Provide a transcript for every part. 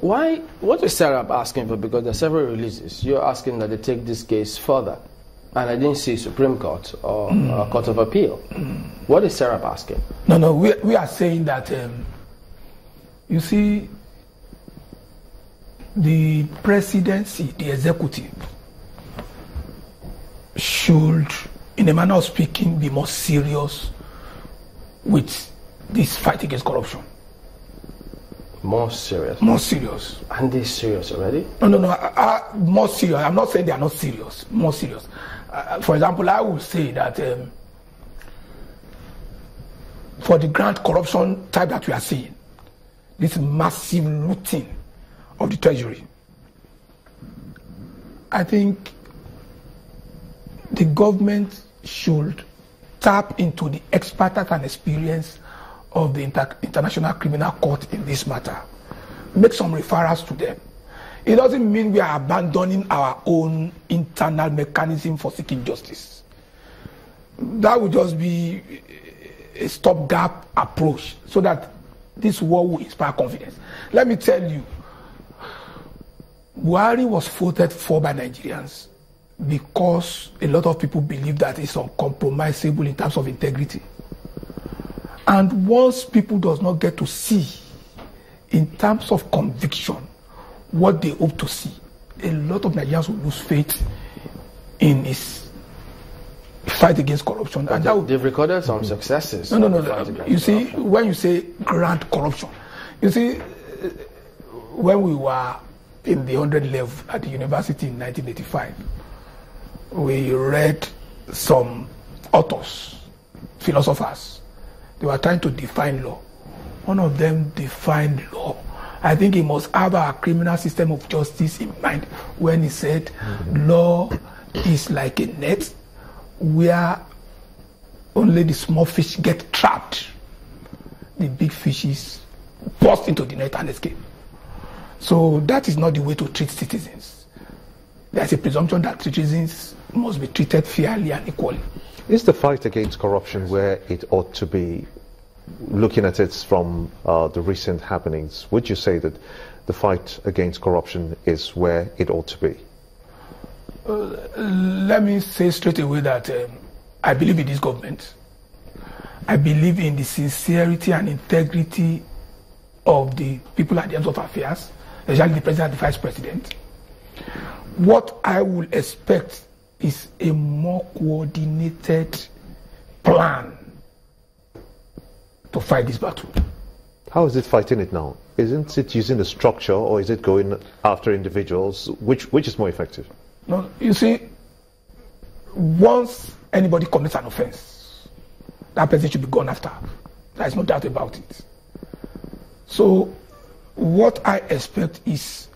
What is SERAP asking for? Because there are several releases. You're asking that they take this case further. And I didn't see Supreme Court or Court of Appeal. What is SERAP asking? No, we are saying that, you see, the presidency, the executive, should, in a manner of speaking, be more serious with this fight against corruption. More serious? More serious. And they're serious already? No, more serious. I'm not saying they are not serious. More serious. For example, I would say that for the grand corruption type that we are seeing, this massive looting of the treasury, I think the government should tap into the expertise and experience of the International Criminal Court in this matter. Make some referrals to them. It doesn't mean we are abandoning our own internal mechanism for seeking justice. That would just be a stopgap approach so that this war will inspire confidence. Let me tell you, Buhari was voted for by Nigerians because a lot of people believe that it's uncompromisable in terms of integrity. And once people does not get to see, in terms of conviction, what they hope to see, a lot of Nigerians will lose faith in his fight against corruption. But and they've recorded some successes. No. You see, when you say grand corruption, you see, when we were in the 100 level at the university in 1985, we read some authors, philosophers. They were trying to define law. One of them defined law. I think he must have a criminal system of justice in mind when he said law is like a net where only the small fish get trapped. The big fishes burst into the net and escape. So that is not the way to treat citizens. There's a presumption that citizens must be treated fairly and equally. Is the fight against corruption where it ought to be? Looking at it from the recent happenings, would you say that the fight against corruption is where it ought to be? Let me say straight away that I believe in this government. I believe in the sincerity and integrity of the people at the end of affairs, especially the president and the vice president. What I would expect is a more coordinated plan to fight this battle. How is it fighting it now? Isn't it using the structure, or is it going after individuals? Which is more effective? No, you see, once anybody commits an offense, that person should be gone after. There is no doubt about it. So what I expect is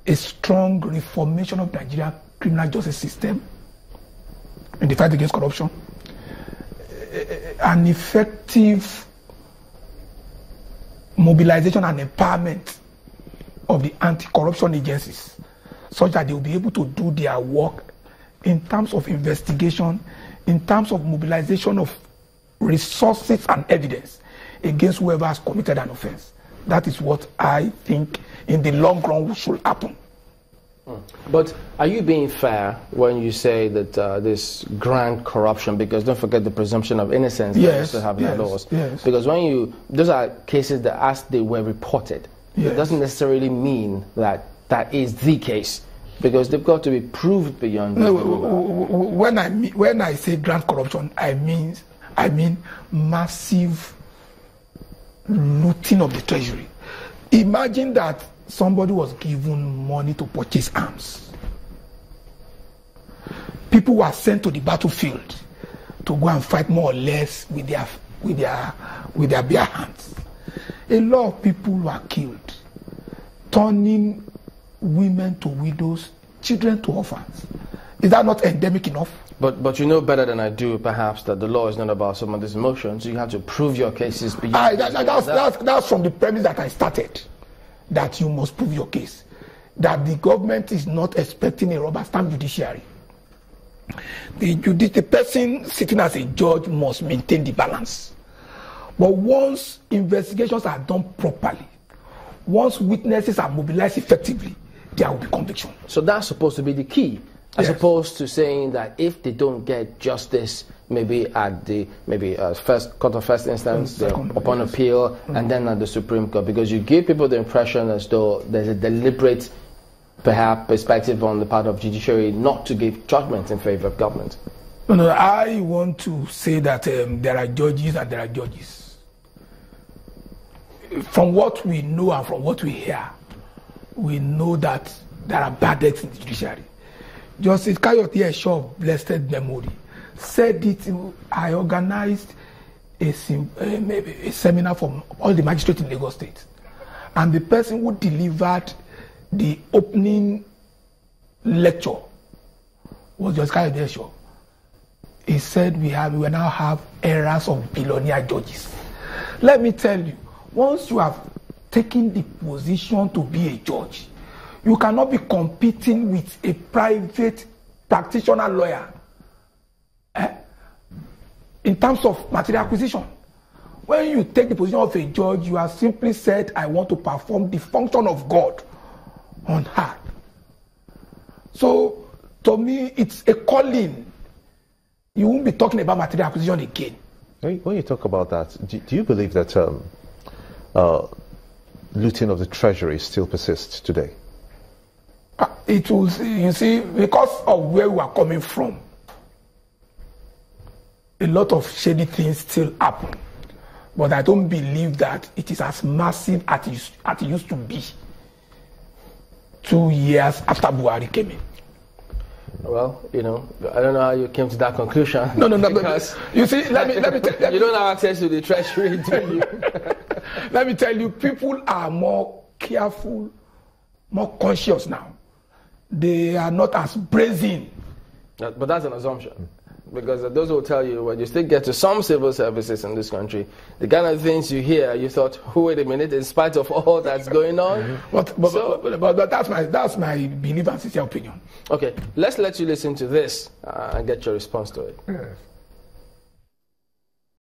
a strong reformation of the Nigerian criminal justice system in the fight against corruption, an effective mobilization and empowerment of the anti-corruption agencies such that they will be able to do their work in terms of investigation, in terms of mobilization of resources and evidence against whoever has committed an offense. That is what I think in the long run should happen. But are you being fair when you say that this grand corruption, because don't forget the presumption of innocence that we still have in our laws, because when those are cases that as they were reported, it doesn't necessarily mean that that is the case, because they've got to be proved beyond this. When I say grand corruption, I mean massive looting of the treasury. Imagine that somebody was given money to purchase arms. People were sent to the battlefield to go and fight more or less with their bare hands. A lot of people were killed, turning women to widows, children to orphans. Is that not endemic enough? But you know better than I do, perhaps, that the law is not about some of these emotions. You have to prove your cases beyond. That's from the premise that I started, that you must prove your case. That the government is not expecting a rubber stamp judiciary. The person sitting as a judge must maintain the balance. But once investigations are done properly, once witnesses are mobilized effectively, there will be conviction. So that's supposed to be the key, as opposed to saying that if they don't get justice, maybe at the first court of first instance, upon appeal, and then at the Supreme Court, because you give people the impression as though there's a deliberate, perhaps, perspective on the part of judiciary not to give judgment in favor of government. No, I want to say that there are judges and there are judges. From what we know and from what we hear, we know that there are bad eggs in the judiciary. Justice Kayode Esho of blessed memory said it. I organized a seminar for all the magistrates in Lagos State, and the person who delivered the opening lecture was Justice Kayode Esho. He said we will now have eras of billionaire judges. Let me tell you, once you have taken the position to be a judge, you cannot be competing with a private practitioner lawyer in terms of material acquisition. When you take the position of a judge, you have simply said, I want to perform the function of God on earth. So, to me, it's a calling. You won't be talking about material acquisition again. When you talk about that, do you believe that looting of the treasury still persists today? It was, you see, because of where we are coming from, a lot of shady things still happen. But I don't believe that it is as massive as it used to be 2 years after Buhari came in. Well, I don't know how you came to that conclusion. No. Because you see, let me tell you. You don't have access to the treasury, do you? Let me tell you, people are more careful, more conscious now. They are not as brazen. But that's an assumption. Because those will tell you, when you still get to some civil services in this country, the kind of things you hear, you thought, wait a minute, in spite of all that's going on. But that's my belief and sincere opinion. Okay, let's let you listen to this and get your response to it. Yes.